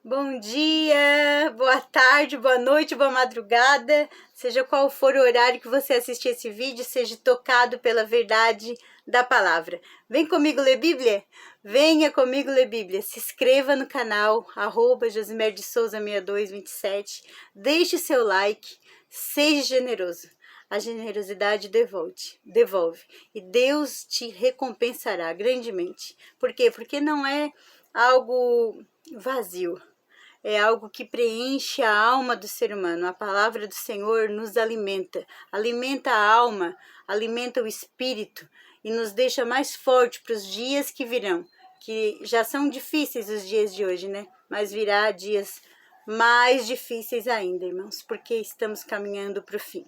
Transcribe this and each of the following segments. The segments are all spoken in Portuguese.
Bom dia, boa tarde, boa noite, boa madrugada. Seja qual for o horário que você assistir esse vídeo, seja tocado pela verdade da palavra. Vem comigo ler Bíblia? Venha comigo ler Bíblia. Se inscreva no canal, @josimer_de_souza6227. Deixe seu like, seja generoso. A generosidade devolve. E Deus te recompensará grandemente. Por quê? Porque não é algo vazio. É algo que preenche a alma do ser humano. A palavra do Senhor nos alimenta a alma, alimenta o espírito e nos deixa mais forte para os dias que virão, que já são difíceis os dias de hoje, né? Mas virá dias mais difíceis ainda, irmãos, porque estamos caminhando para o fim.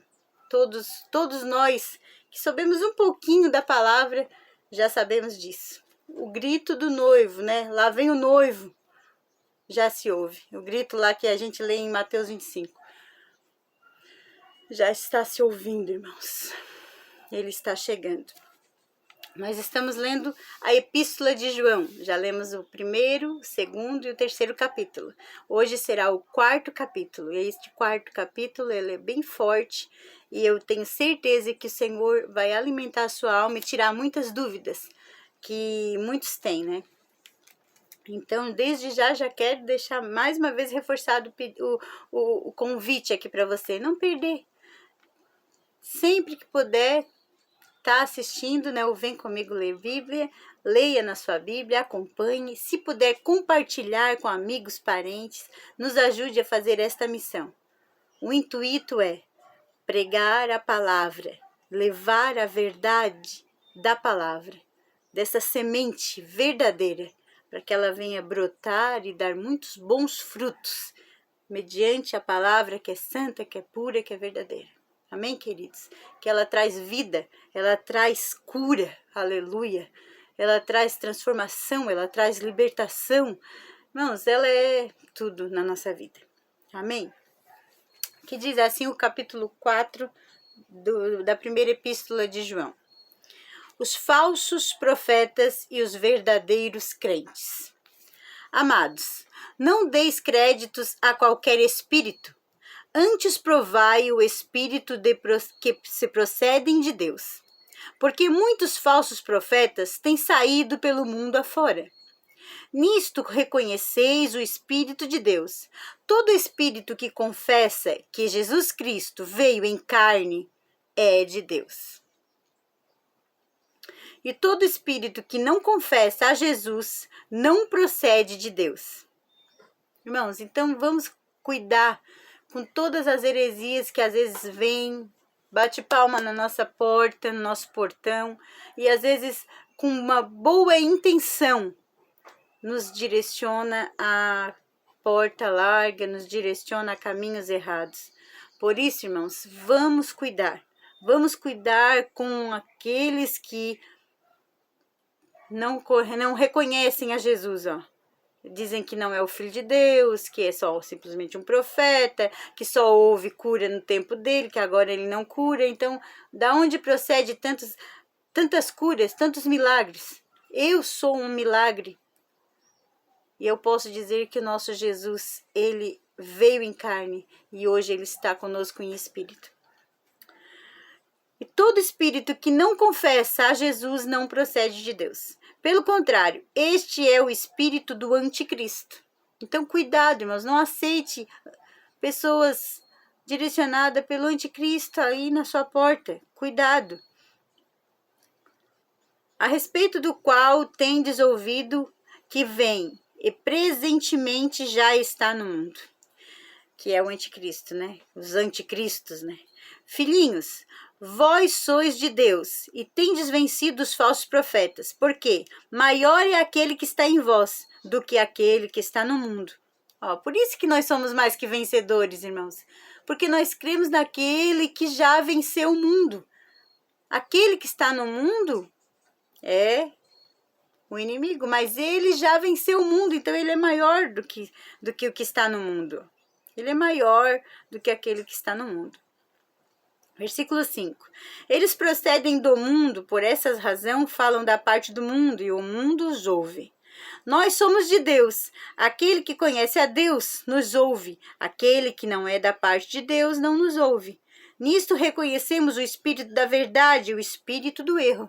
Todos nós que sabemos um pouquinho da palavra, já sabemos disso. O grito do noivo, né? Lá vem o noivo. Já se ouve. O grito lá que a gente lê em Mateus 25. Já está se ouvindo, irmãos. Ele está chegando. Nós estamos lendo a Epístola de João. Já lemos o primeiro, o segundo e o terceiro capítulo. Hoje será o quarto capítulo. E este quarto capítulo, ele é bem forte. E eu tenho certeza que o Senhor vai alimentar a sua alma e tirar muitas dúvidas que muitos têm, né? Então, desde já quero deixar mais uma vez reforçado o convite aqui para você não perder. Sempre que puder, tá assistindo, né? O Vem Comigo Ler Bíblia, leia na sua Bíblia, acompanhe. Se puder compartilhar com amigos, parentes, nos ajude a fazer esta missão. O intuito é pregar a palavra, levar a verdade da palavra, dessa semente verdadeira, para que ela venha brotar e dar muitos bons frutos, mediante a palavra que é santa, que é pura, que é verdadeira. Amém, queridos? Que ela traz vida, ela traz cura, aleluia. Ela traz transformação, ela traz libertação. Irmãos, ela é tudo na nossa vida. Amém? Que diz assim o capítulo 4 da primeira epístola de João. Os falsos profetas e os verdadeiros crentes. Amados, não deis créditos a qualquer espírito, antes provai o espírito que se procedem de Deus, porque muitos falsos profetas têm saído pelo mundo afora. Nisto reconheceis o Espírito de Deus. Todo espírito que confessa que Jesus Cristo veio em carne é de Deus. E todo espírito que não confessa a Jesus não procede de Deus. Irmãos, então vamos cuidar com todas as heresias que às vezes vêm, bate palma na nossa porta, no nosso portão, e às vezes com uma boa intenção nos direciona a porta larga, nos direciona a caminhos errados. Por isso, irmãos, vamos cuidar com aqueles que não reconhecem a Jesus, ó. Dizem que não é o Filho de Deus, que é só simplesmente um profeta, que só houve cura no tempo dele, que agora ele não cura. Então, da onde procede tantas curas, tantos milagres? Eu sou um milagre. E eu posso dizer que o nosso Jesus, ele veio em carne e hoje ele está conosco em espírito. E todo espírito que não confessa a Jesus não procede de Deus. Pelo contrário, este é o espírito do anticristo. Então, cuidado, irmãos, não aceite pessoas direcionadas pelo anticristo aí na sua porta. Cuidado. A respeito do qual tendes ouvido que vem e presentemente já está no mundo. Que é o anticristo, né? Os anticristos, né? Filhinhos, vós sois de Deus e tendes vencido os falsos profetas, porque maior é aquele que está em vós do que aquele que está no mundo. Ó, por isso que nós somos mais que vencedores, irmãos, porque nós cremos naquele que já venceu o mundo. Aquele que está no mundo é o inimigo, mas ele já venceu o mundo, então ele é maior do que o que está no mundo. Ele é maior do que aquele que está no mundo. Versículo 5. Eles procedem do mundo, por essa razão falam da parte do mundo, e o mundo os ouve. Nós somos de Deus. Aquele que conhece a Deus nos ouve. Aquele que não é da parte de Deus não nos ouve. Nisto reconhecemos o espírito da verdade e o espírito do erro.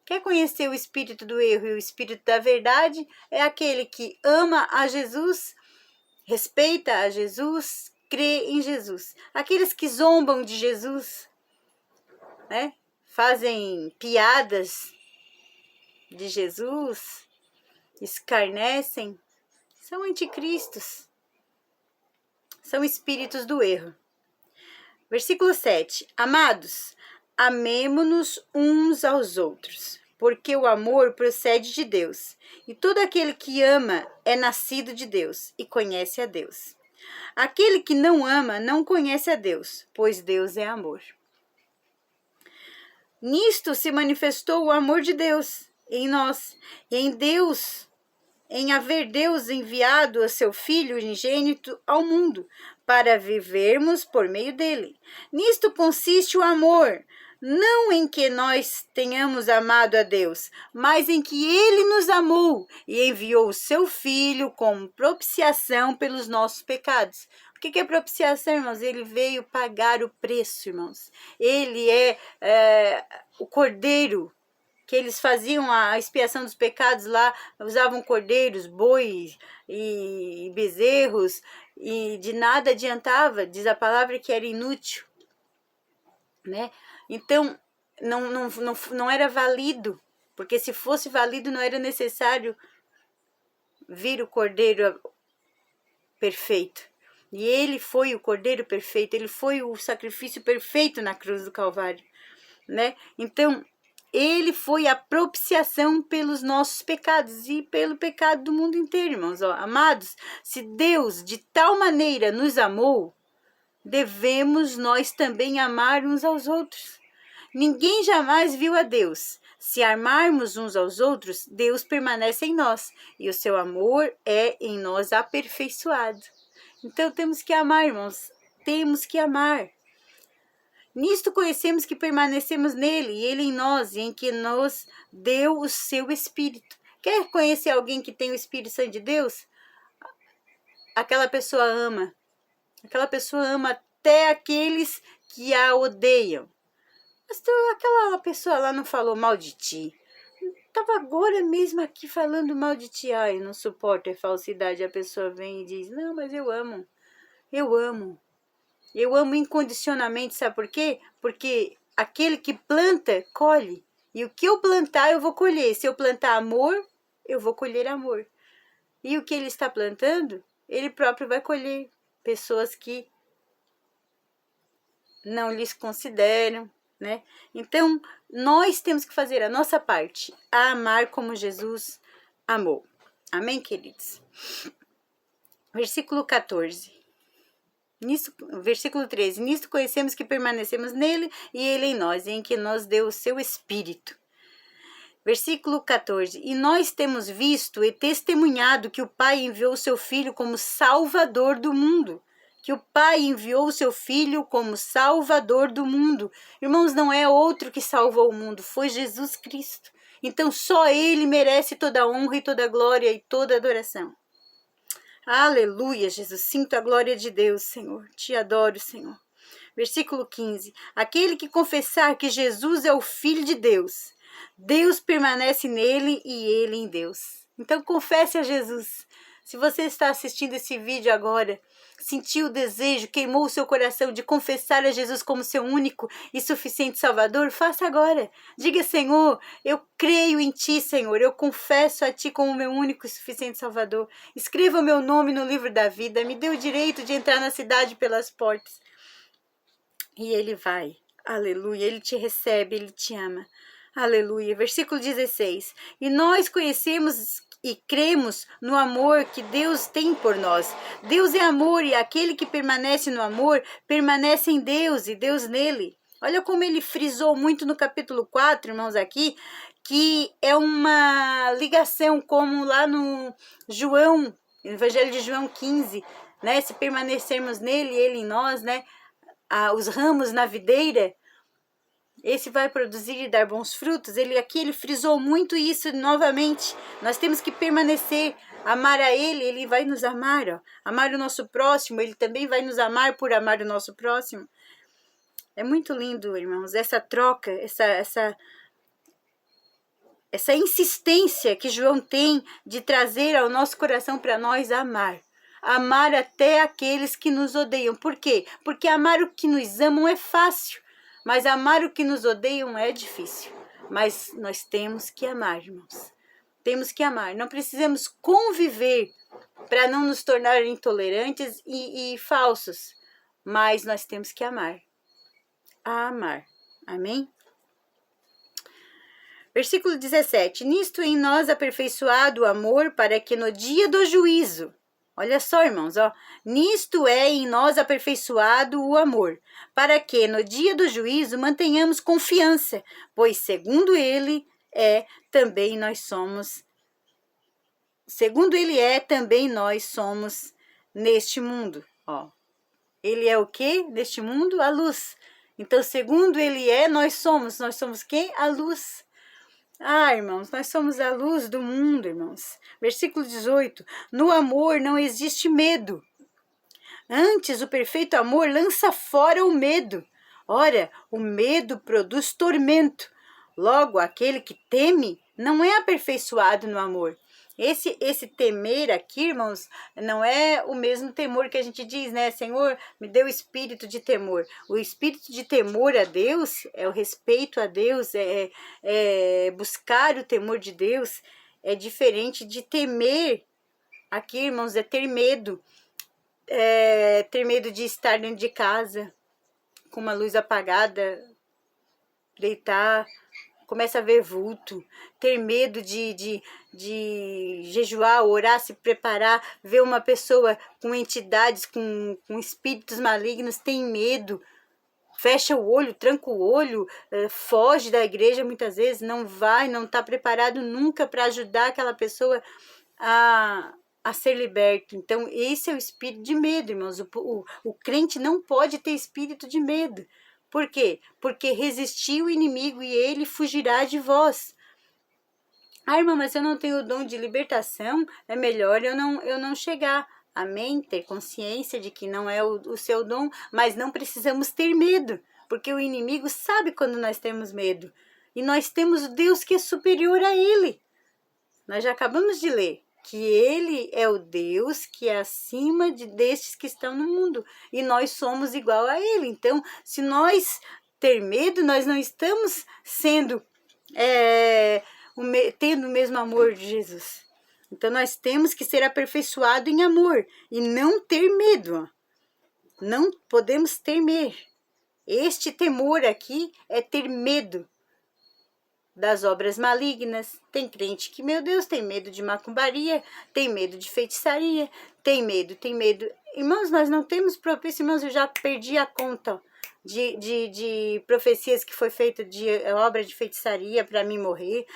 Quer conhecer o espírito do erro e o espírito da verdade? É aquele que ama a Jesus, respeita a Jesus, crê em Jesus. Aqueles que zombam de Jesus, né? Fazem piadas de Jesus, escarnecem, são anticristos, são espíritos do erro. Versículo 7. Amados, amemo-nos uns aos outros, porque o amor procede de Deus, e todo aquele que ama é nascido de Deus e conhece a Deus. Aquele que não ama não conhece a Deus, pois Deus é amor. Nisto se manifestou o amor de Deus em nós, e em haver Deus enviado a seu Filho unigênito ao mundo, para vivermos por meio dele. Nisto consiste o amor, não em que nós tenhamos amado a Deus, mas em que ele nos amou e enviou o seu Filho como propiciação pelos nossos pecados. O que é propiciação, irmãos? Ele veio pagar o preço, irmãos. Ele é o cordeiro, que eles faziam a expiação dos pecados lá, usavam cordeiros, bois e bezerros, e de nada adiantava, diz a palavra que era inútil, né? Então, não era válido, porque se fosse válido não era necessário vir o cordeiro perfeito. E ele foi o cordeiro perfeito, ele foi o sacrifício perfeito na cruz do Calvário, né? Então, ele foi a propiciação pelos nossos pecados e pelo pecado do mundo inteiro, irmãos. Ó, amados, se Deus de tal maneira nos amou, devemos nós também amar uns aos outros. Ninguém jamais viu a Deus. Se amarmos uns aos outros, Deus permanece em nós e o seu amor é em nós aperfeiçoado. Então temos que amar, irmãos. Temos que amar. Nisto conhecemos que permanecemos nele e ele em nós, e em que nos deu o seu Espírito. Quer conhecer alguém que tem o Espírito Santo de Deus? Aquela pessoa ama. Aquela pessoa ama até aqueles que a odeiam. Mas aquela pessoa lá não falou mal de ti. Estava agora mesmo aqui falando mal de ti. Ai, não suporto a falsidade. A pessoa vem e diz, não, mas eu amo. Eu amo. Eu amo incondicionalmente, sabe por quê? Porque aquele que planta, colhe. E o que eu plantar, eu vou colher. Se eu plantar amor, eu vou colher amor. E o que ele está plantando, ele próprio vai colher. Pessoas que não lhes consideram, né? Então, nós temos que fazer a nossa parte. A amar como Jesus amou. Amém, queridos? Versículo 14. Versículo 13, nisto conhecemos que permanecemos nele e ele em nós, em que nos deu o seu Espírito. Versículo 14, e nós temos visto e testemunhado que o Pai enviou o seu Filho como Salvador do mundo. Que o Pai enviou o seu Filho como Salvador do mundo. Irmãos, não é outro que salvou o mundo, foi Jesus Cristo. Então só ele merece toda a honra e toda a glória e toda a adoração. Aleluia, Jesus, sinto a glória de Deus, Senhor, te adoro, Senhor. Versículo 15, aquele que confessar que Jesus é o Filho de Deus, Deus permanece nele e ele em Deus. Então confesse a Jesus. Se você está assistindo esse vídeo agora, sentiu o desejo, queimou o seu coração de confessar a Jesus como seu único e suficiente Salvador, faça agora. Diga, Senhor, eu creio em Ti, Senhor, eu confesso a Ti como meu único e suficiente Salvador. Escreva o meu nome no livro da vida, me dê o direito de entrar na cidade pelas portas. E Ele vai, aleluia, Ele te recebe, Ele te ama. Aleluia. Versículo 16. E nós conhecemos e cremos no amor que Deus tem por nós. Deus é amor e aquele que permanece no amor, permanece em Deus e Deus nele. Olha como ele frisou muito no capítulo 4, irmãos, aqui, que é uma ligação como lá no João, no Evangelho de João 15, né? Se permanecermos nele e ele em nós, né? Os ramos na videira, esse vai produzir e dar bons frutos. Ele frisou muito isso novamente. Nós temos que permanecer, amar a ele vai nos amar, ó. Amar o nosso próximo, ele também vai nos amar por amar o nosso próximo. É muito lindo, irmãos, essa troca, essa insistência que João tem de trazer ao nosso coração para nós amar. Amar até aqueles que nos odeiam. Por quê? Porque amar o que nos amam é fácil, mas amar o que nos odeiam é difícil. Mas nós temos que amar, irmãos. Temos que amar. Não precisamos conviver para não nos tornar intolerantes e falsos, mas nós temos que amar. A amar. Amém? Versículo 17. Nisto em nós aperfeiçoado o amor, para que no dia do juízo, olha só, irmãos, ó, nisto é em nós aperfeiçoado o amor, para que no dia do juízo mantenhamos confiança, pois segundo ele também nós somos neste mundo, ó. Ele é o quê? Neste mundo, a luz. Então, segundo ele nós somos quem? A luz. Ah, irmãos, nós somos a luz do mundo, irmãos. Versículo 18. No amor não existe medo. Antes, o perfeito amor lança fora o medo. Ora, o medo produz tormento. Logo, aquele que teme não é aperfeiçoado no amor. Esse temer aqui, irmãos, não é o mesmo temor que a gente diz, né? Senhor, me dê o espírito de temor. O espírito de temor a Deus é o respeito a Deus, é buscar o temor de Deus. É diferente de temer. Aqui, irmãos, é ter medo. Ter medo de estar dentro de casa, com uma luz apagada, deitar, começa a ver vulto, ter medo de jejuar, orar, se preparar, ver uma pessoa com entidades, com espíritos malignos, tem medo, fecha o olho, tranca o olho, foge da igreja muitas vezes, não está preparado nunca para ajudar aquela pessoa a ser liberto. Então, esse é o espírito de medo, irmãos. O crente não pode ter espírito de medo. Por quê? Porque resistir o inimigo e ele fugirá de vós. Ah, irmã, mas eu não tenho o dom de libertação, é melhor eu não chegar. Amém? Ter consciência de que não é o seu dom, mas não precisamos ter medo, porque o inimigo sabe quando nós temos medo. E nós temos o Deus que é superior a ele. Nós já acabamos de ler que ele é o Deus que é acima destes que estão no mundo. E nós somos igual a ele. Então, se nós ter medo, nós não estamos tendo o mesmo amor de Jesus. Então, nós temos que ser aperfeiçoados em amor e não ter medo. Ó. Não podemos temer. Este temor aqui é ter medo das obras malignas. Tem crente que, meu Deus, tem medo de macumbaria, tem medo de feitiçaria, tem medo. Irmãos, nós não temos propício, irmãos, eu já perdi a conta de profecias que foi feita de obra de feitiçaria para mim morrer,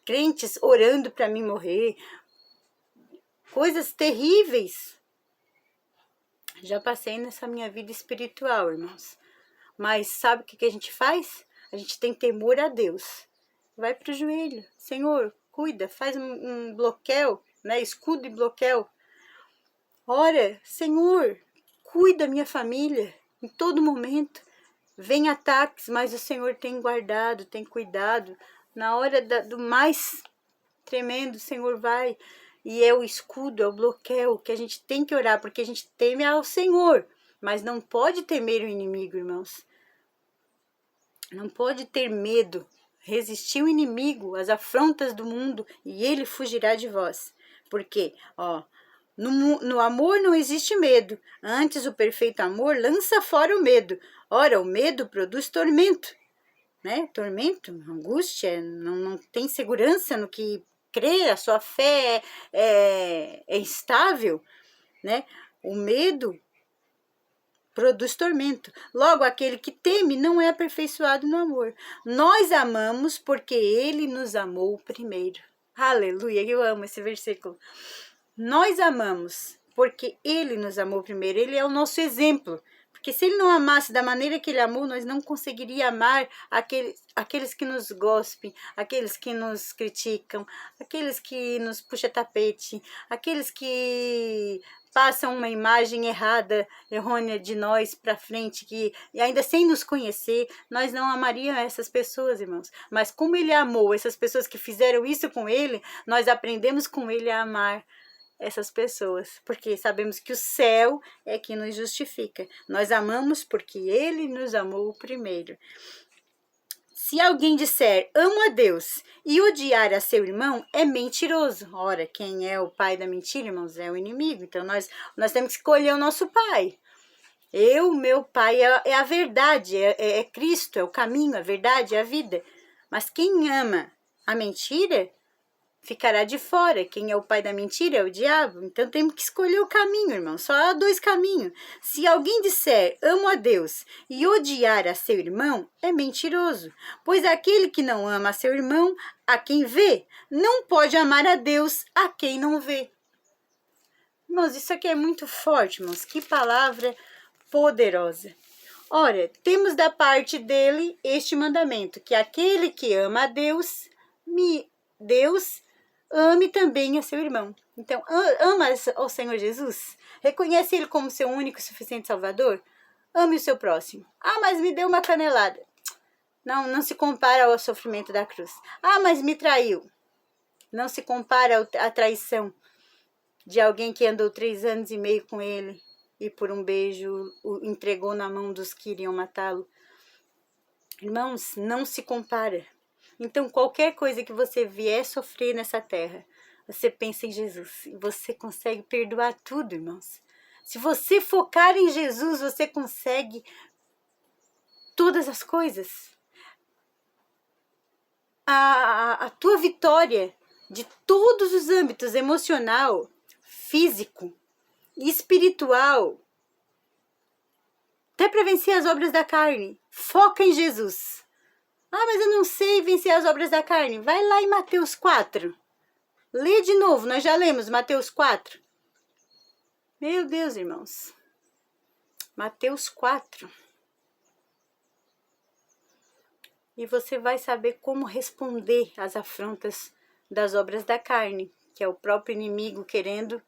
crentes orando para mim morrer, coisas terríveis. Já passei nessa minha vida espiritual, irmãos. Mas sabe o que a gente faz? A gente tem temor a Deus. Vai para o joelho. Senhor, cuida, faz um bloqueio, né? Escudo e bloqueio. Ora, Senhor, cuida da minha família em todo momento. Vem ataques, mas o Senhor tem guardado, tem cuidado. Na hora do mais tremendo, o Senhor vai. E é o escudo, é o bloqueio que a gente tem que orar, porque a gente teme ao Senhor. Mas não pode temer o inimigo, irmãos. Não pode ter medo. Resistir o inimigo, as afrontas do mundo, e ele fugirá de vós. Porque, ó, no amor não existe medo. Antes, o perfeito amor lança fora o medo. Ora, o medo produz tormento. Né? Tormento, angústia, não tem segurança no que crê, a sua fé é instável. Né? O medo produz tormento. Logo, aquele que teme não é aperfeiçoado no amor. Nós amamos porque ele nos amou primeiro. Aleluia, eu amo esse versículo. Nós amamos porque ele nos amou primeiro. Ele é o nosso exemplo. Porque se ele não amasse da maneira que ele amou, nós não conseguiríamos amar aqueles que nos gospem, aqueles que nos criticam, aqueles que nos puxam tapete, aqueles que passam uma imagem errada, errônea de nós para frente, que e ainda sem nos conhecer, nós não amaríamos essas pessoas, irmãos. Mas como ele amou essas pessoas que fizeram isso com ele, nós aprendemos com ele a amar essas pessoas, porque sabemos que o céu é que nos justifica. Nós amamos porque ele nos amou primeiro. Se alguém disser, amo a Deus, e odiar a seu irmão, é mentiroso. Ora, quem é o pai da mentira, irmãos? É o inimigo. Então, nós temos que escolher o nosso pai. Meu pai é a verdade, é Cristo, é o caminho, a verdade, é a vida. Mas quem ama a mentira, ficará de fora. Quem é o pai da mentira é o diabo. Então temos que escolher o caminho, irmão. Só há 2 caminhos. Se alguém disser, amo a Deus, e odiar a seu irmão, é mentiroso. Pois aquele que não ama a seu irmão, a quem vê, não pode amar a Deus a quem não vê. Irmãos, isso aqui é muito forte, irmãos. Que palavra poderosa. Ora, temos da parte dele este mandamento, que aquele que ama a Deus, ame também a seu irmão. Então, ama ao Senhor Jesus? Reconhece ele como seu único e suficiente Salvador? Ame o seu próximo. Ah, mas me deu uma canelada. Não se compara ao sofrimento da cruz. Ah, mas me traiu. Não se compara à traição de alguém que andou 3 anos e meio com ele e por um beijo o entregou na mão dos que iriam matá-lo. Irmãos, não se compara. Então, qualquer coisa que você vier sofrer nessa terra, você pensa em Jesus e você consegue perdoar tudo, irmãos. Se você focar em Jesus, você consegue todas as coisas. A tua vitória de todos os âmbitos, emocional, físico, espiritual, até para vencer as obras da carne, foca em Jesus. Ah, mas eu não sei vencer as obras da carne. Vai lá em Mateus 4. Lê de novo, nós já lemos Mateus 4. Meu Deus, irmãos. Mateus 4. E você vai saber como responder às afrontas das obras da carne, que é o próprio inimigo querendo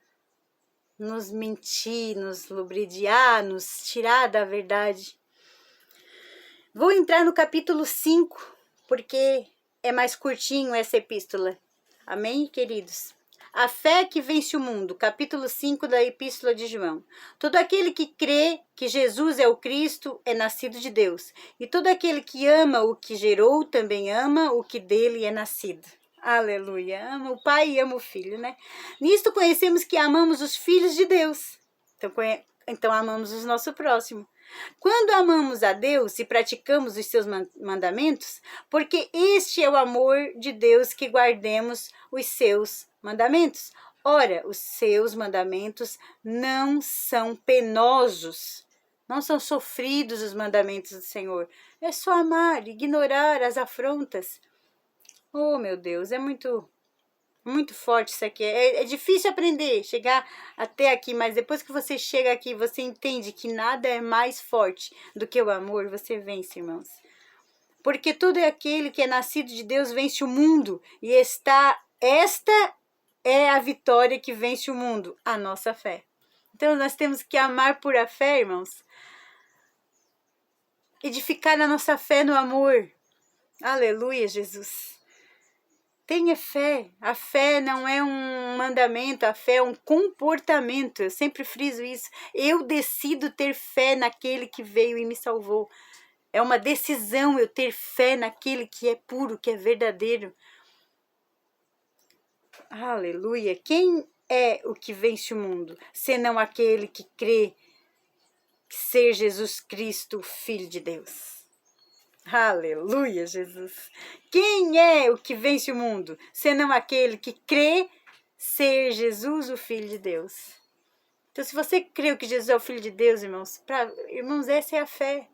nos mentir, nos lubridiar, nos tirar da verdade. Vou entrar no capítulo 5, porque é mais curtinho essa epístola. Amém, queridos? A fé que vence o mundo, capítulo 5 da epístola de João. Todo aquele que crê que Jesus é o Cristo é nascido de Deus. E todo aquele que ama o que gerou também ama o que dele é nascido. Aleluia. Ama o Pai e ama o Filho, né? Nisto conhecemos que amamos os filhos de Deus. Então amamos o nosso próximo. Quando amamos a Deus e praticamos os seus mandamentos, porque este é o amor de Deus, que guardemos os seus mandamentos. Ora, os seus mandamentos não são penosos, não são sofridos os mandamentos do Senhor. É só amar, ignorar as afrontas. Oh, meu Deus, é muito forte isso aqui. É difícil aprender, chegar até aqui, mas depois que você chega aqui, você entende que nada é mais forte do que o amor, você vence, irmãos. Porque todo aquele que é nascido de Deus vence o mundo, e esta é a vitória que vence o mundo, a nossa fé. Então nós temos que amar por a fé, irmãos. Edificar a nossa fé no amor. Aleluia, Jesus. Tenha fé. A fé não é um mandamento, a fé é um comportamento. Eu sempre friso isso. Eu decido ter fé naquele que veio e me salvou. É uma decisão eu ter fé naquele que é puro, que é verdadeiro. Aleluia. Quem é o que vence o mundo, senão aquele que crê ser Jesus Cristo, o Filho de Deus? Aleluia, Jesus. Quem é o que vence o mundo, senão aquele que crê ser Jesus, o Filho de Deus? Então, se você crê que Jesus é o Filho de Deus, irmãos, irmãos, essa é a fé.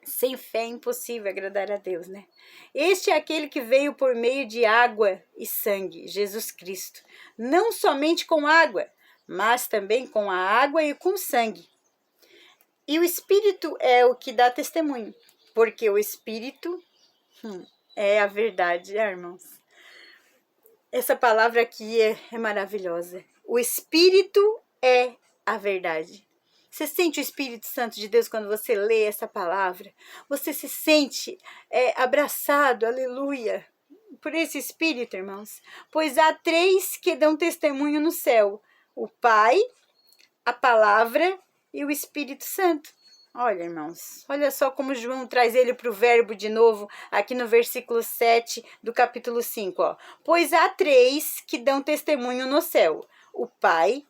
Sem fé é impossível agradar a Deus, né? Este é aquele que veio por meio de água e sangue, Jesus Cristo. Não somente com água, mas também com a água e com sangue. E o Espírito é o que dá testemunho, porque o Espírito é a verdade, irmãos. Essa palavra aqui é maravilhosa. O Espírito é a verdade. Você sente o Espírito Santo de Deus quando você lê essa palavra? Você se sente abraçado, aleluia, por esse Espírito, irmãos? Pois há 3 que dão testemunho no céu: o Pai, a Palavra e o Espírito Santo. Olha, irmãos, olha só como João traz ele para o verbo de novo, aqui no versículo 7 do capítulo 5. Ó. Pois há 3 que dão testemunho no céu: o Pai,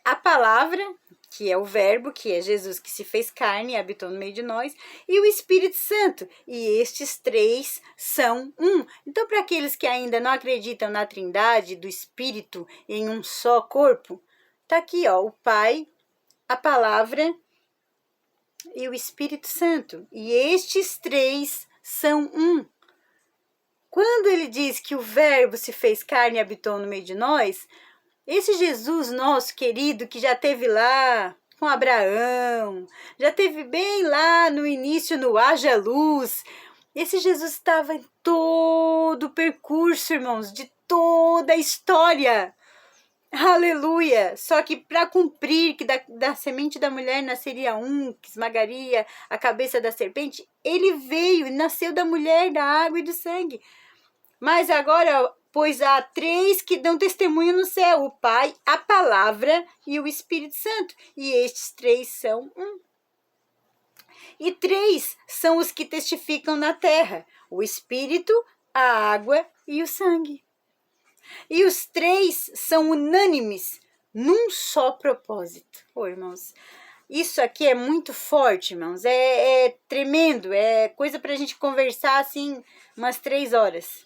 a Palavra, que é o verbo, que é Jesus que se fez carne e habitou no meio de nós, e o Espírito Santo. E estes 3 são um. Então, para aqueles que ainda não acreditam na trindade do Espírito em um só corpo, tá aqui, ó, o Pai, a Palavra e o Espírito Santo. E estes 3 são um. Quando ele diz que o verbo se fez carne e habitou no meio de nós, esse Jesus nosso querido, que já teve lá com Abraão, já teve bem lá no início no haja luz, esse Jesus estava em todo o percurso, irmãos, de toda a história. Aleluia! Só que para cumprir que da semente da mulher nasceria um, que esmagaria a cabeça da serpente, ele veio e nasceu da mulher, da água e do sangue. Mas agora, pois há 3 que dão testemunho no céu: o Pai, a Palavra e o Espírito Santo. E estes 3 são um. E 3 são os que testificam na terra: o Espírito, a água e o sangue. E os 3 são unânimes num só propósito. Irmãos, isso aqui é muito forte, irmãos. É tremendo, é coisa para a gente conversar assim umas 3 horas.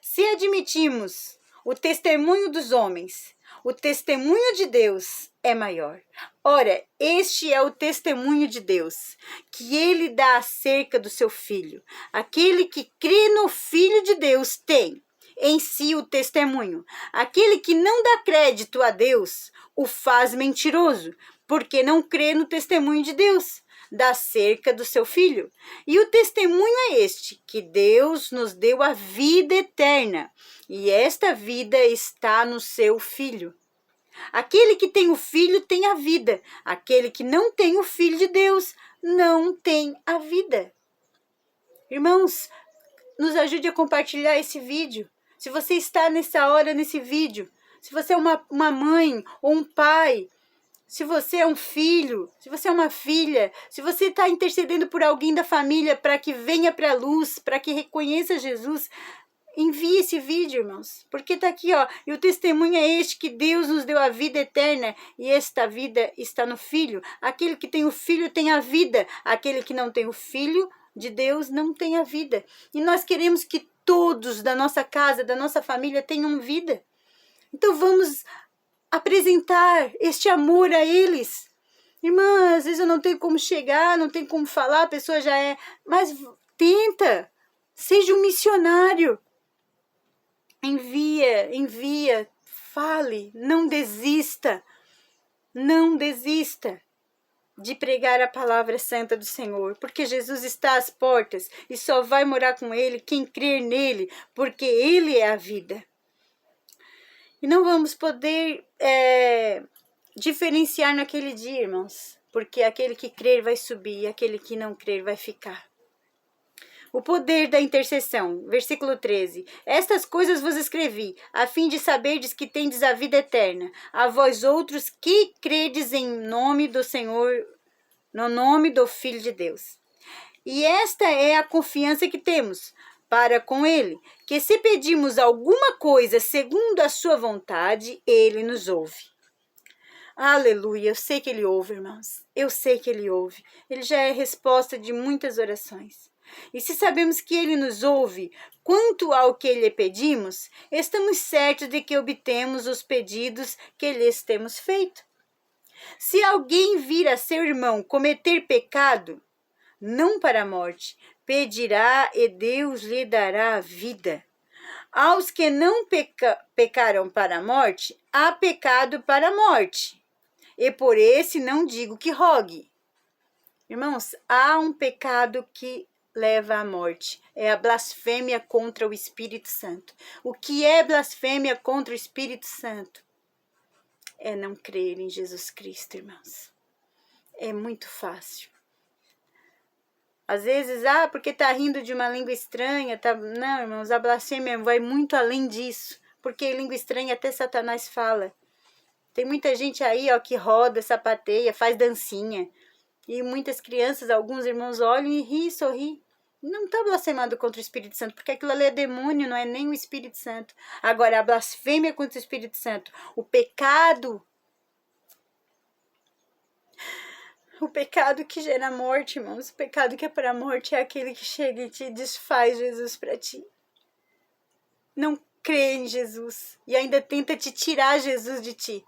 Se admitimos o testemunho dos homens, o testemunho de Deus é maior. Ora, este é o testemunho de Deus, que ele dá acerca do seu Filho. Aquele que crê no Filho de Deus tem em si o testemunho. Aquele que não dá crédito a Deus o faz mentiroso, porque não crê no testemunho de Deus, da acerca do seu Filho. E o testemunho é este, que Deus nos deu a vida eterna, e esta vida está no seu Filho. Aquele que tem o Filho tem a vida. Aquele que não tem o Filho de Deus não tem a vida. Irmãos, nos ajude a compartilhar esse vídeo. Se você está nessa hora, nesse vídeo, se você é uma mãe ou um pai, se você é um filho, se você é uma filha, se você está intercedendo por alguém da família para que venha para a luz, para que reconheça Jesus, envie esse vídeo, irmãos, porque está aqui, ó, e o testemunho é este, que Deus nos deu a vida eterna, e esta vida está no Filho. Aquele que tem o Filho tem a vida, aquele que não tem o Filho de Deus não tem a vida. E nós queremos que todos da nossa casa, da nossa família tenham vida. Então vamos apresentar este amor a eles. Irmã, às vezes eu não tenho como chegar, não tenho como falar, a pessoa já é... Mas tenta, seja um missionário. Envia, fale, não desista. Não desista de pregar a palavra santa do Senhor, porque Jesus está às portas e só vai morar com ele quem crer nele, porque ele é a vida. E não vamos poder diferenciar naquele dia, irmãos, porque aquele que crer vai subir e aquele que não crer vai ficar. O poder da intercessão, versículo 13. Estas coisas vos escrevi, a fim de saberdes que tendes a vida eterna, a vós outros que credes em nome do Senhor, no nome do Filho de Deus. E esta é a confiança que temos para com ele, que se pedimos alguma coisa segundo a sua vontade, ele nos ouve. Aleluia, eu sei que ele ouve, irmãos. Eu sei que ele ouve. Ele já é resposta de muitas orações. E se sabemos que ele nos ouve quanto ao que lhe pedimos, estamos certos de que obtemos os pedidos que lhes temos feito. Se alguém vir a seu irmão cometer pecado, não para a morte, pedirá e Deus lhe dará a vida. Aos que não pecaram para a morte, há pecado para a morte. e por esse não digo que rogue. Irmãos, há um pecado que leva à morte. É a blasfêmia contra o Espírito Santo. O que é blasfêmia contra o Espírito Santo? É não crer em Jesus Cristo, irmãos. É muito fácil. Às vezes, porque tá rindo de uma língua estranha, tá... Não, irmãos, a blasfêmia vai muito além disso. Porque língua estranha até Satanás fala. Tem muita gente aí, que roda, sapateia, faz dancinha. E muitas crianças, alguns irmãos olham e riem, sorriem. Não está blasfemando contra o Espírito Santo, porque aquilo ali é demônio, não é nem o Espírito Santo. Agora, a blasfêmia contra o Espírito Santo, o pecado que gera morte, irmãos, o pecado que é para a morte é aquele que chega e te desfaz Jesus para ti. Não crê em Jesus e ainda tenta te tirar Jesus de ti.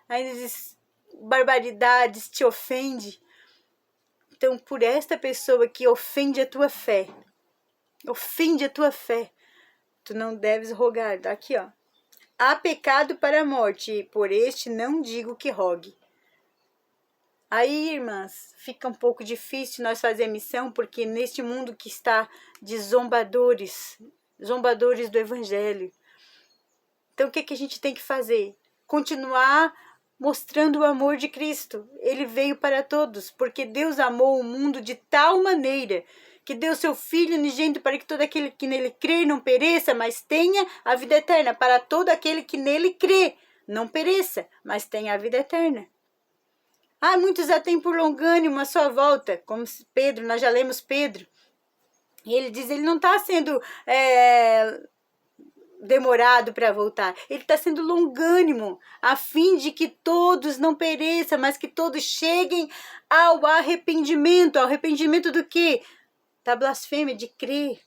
Ainda diz barbaridades, te ofende. Então, por esta pessoa que ofende a tua fé, tu não deves rogar. Tá aqui, há pecado para a morte, e por este não digo que rogue. Aí, irmãs, fica um pouco difícil nós fazer missão, porque neste mundo que está de zombadores do evangelho. Então, o que a gente tem que fazer? Continuar mostrando o amor de Cristo. Ele veio para todos, porque Deus amou o mundo de tal maneira que deu seu Filho unigênito para que todo aquele que nele crê não pereça, mas tenha a vida eterna. Para todo aquele que nele crê, não pereça, mas tenha a vida eterna. Muitos a têm por longânimo a sua volta, como Pedro, nós já lemos Pedro. E ele diz, ele não está sendo demorado para voltar. Ele está sendo longânimo, a fim de que todos não pereçam, mas que todos cheguem ao arrependimento. Ao arrependimento do quê? Da blasfêmia, de crer.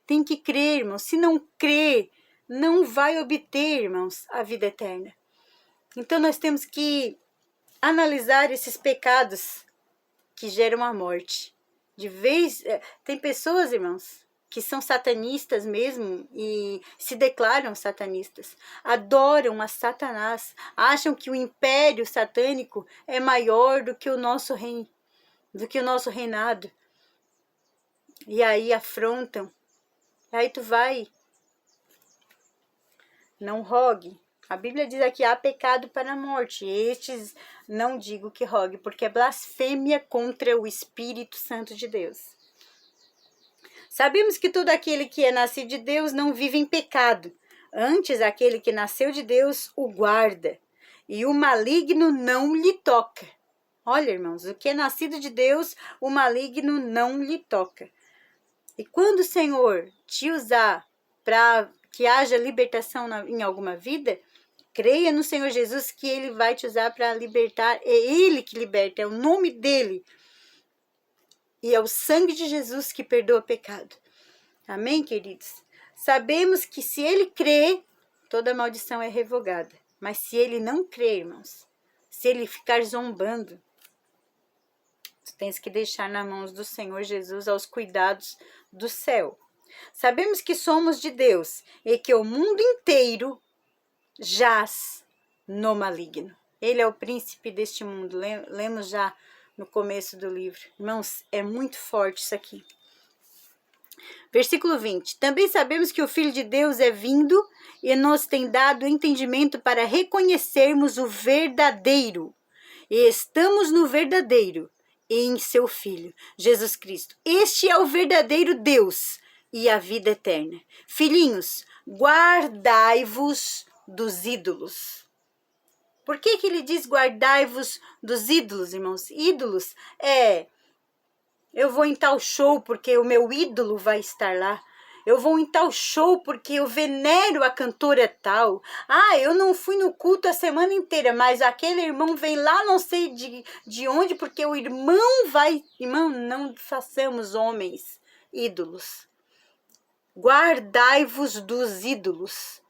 Tem que crer, irmãos. Se não crer, não vai obter, irmãos, a vida eterna. Então nós temos que analisar esses pecados que geram a morte. Tem pessoas, irmãos, que são satanistas mesmo e se declaram satanistas, adoram a Satanás, acham que o império satânico é maior do que o nosso reino, do que o nosso reinado. E aí afrontam. Aí tu vai. Não rogue. A Bíblia diz aqui, há pecado para a morte. Estes não digo que rogue, porque é blasfêmia contra o Espírito Santo de Deus. Sabemos que todo aquele que é nascido de Deus não vive em pecado. Antes, aquele que nasceu de Deus o guarda, e o maligno não lhe toca. Olha, irmãos, o que é nascido de Deus, o maligno não lhe toca. E quando o Senhor te usar para que haja libertação em alguma vida, creia no Senhor Jesus que Ele vai te usar para libertar. É Ele que liberta, é o nome dEle. E é o sangue de Jesus que perdoa o pecado. Amém, queridos? Sabemos que se Ele crê, toda maldição é revogada. Mas se Ele não crê, irmãos, se Ele ficar zombando, tu tens que deixar nas mãos do Senhor Jesus aos cuidados do céu. Sabemos que somos de Deus e que o mundo inteiro jaz no maligno. Ele é o príncipe deste mundo. Lemos já no começo do livro. Irmãos, é muito forte isso aqui. Versículo 20. Também sabemos que o Filho de Deus é vindo e nos tem dado entendimento para reconhecermos o verdadeiro. E estamos no verdadeiro e em seu Filho, Jesus Cristo. Este é o verdadeiro Deus e a vida eterna. Filhinhos, guardai-vos dos ídolos. Por que ele diz guardai-vos dos ídolos, irmãos? Ídolos eu vou em tal show porque o meu ídolo vai estar lá. Eu vou em tal show porque eu venero a cantora tal. Eu não fui no culto a semana inteira, mas aquele irmão vem lá, não sei de onde, porque o irmão vai... Irmão, não façamos homens ídolos. Guardai-vos dos ídolos.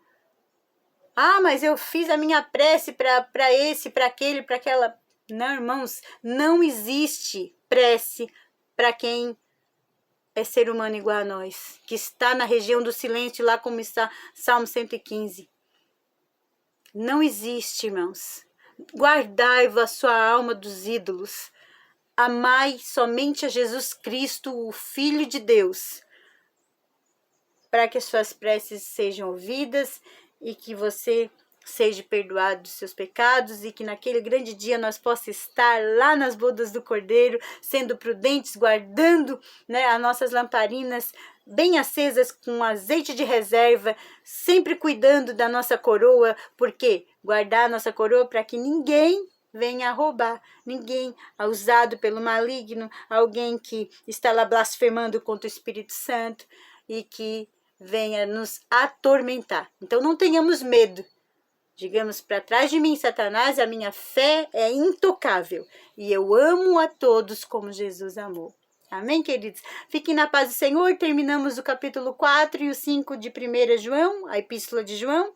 Mas eu fiz a minha prece para esse, para aquele, para aquela... Não, irmãos, não existe prece para quem é ser humano igual a nós, que está na região do silêncio, lá como está Salmo 115. Não existe, irmãos. Guardai-vos a sua alma dos ídolos. Amai somente a Jesus Cristo, o Filho de Deus, para que as suas preces sejam ouvidas e que você seja perdoado dos seus pecados e que naquele grande dia nós possamos estar lá nas bodas do Cordeiro, sendo prudentes, guardando, né, as nossas lamparinas bem acesas com azeite de reserva, sempre cuidando da nossa coroa, porque guardar a nossa coroa para que ninguém venha a roubar, ninguém usado pelo maligno, alguém que está lá blasfemando contra o Espírito Santo e que venha nos atormentar. Então não tenhamos medo. Digamos, para trás de mim, Satanás, a minha fé é intocável. E eu amo a todos como Jesus amou. Amém, queridos? Fiquem na paz do Senhor. Terminamos o capítulo 4 e o 5 de 1 João, a Epístola de João.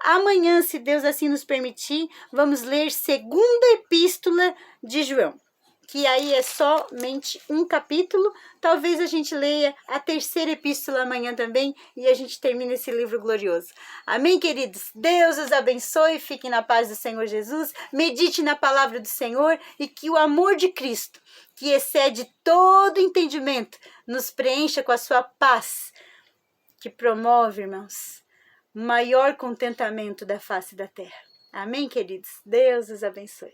Amanhã, se Deus assim nos permitir, vamos ler segunda Epístola de João, que aí é somente um capítulo. Talvez a gente leia a terceira epístola amanhã também e a gente termina esse livro glorioso. Amém, queridos? Deus os abençoe, fiquem na paz do Senhor Jesus, medite na palavra do Senhor e que o amor de Cristo, que excede todo entendimento, nos preencha com a sua paz, que promove, irmãos, maior contentamento da face da terra. Amém, queridos? Deus os abençoe.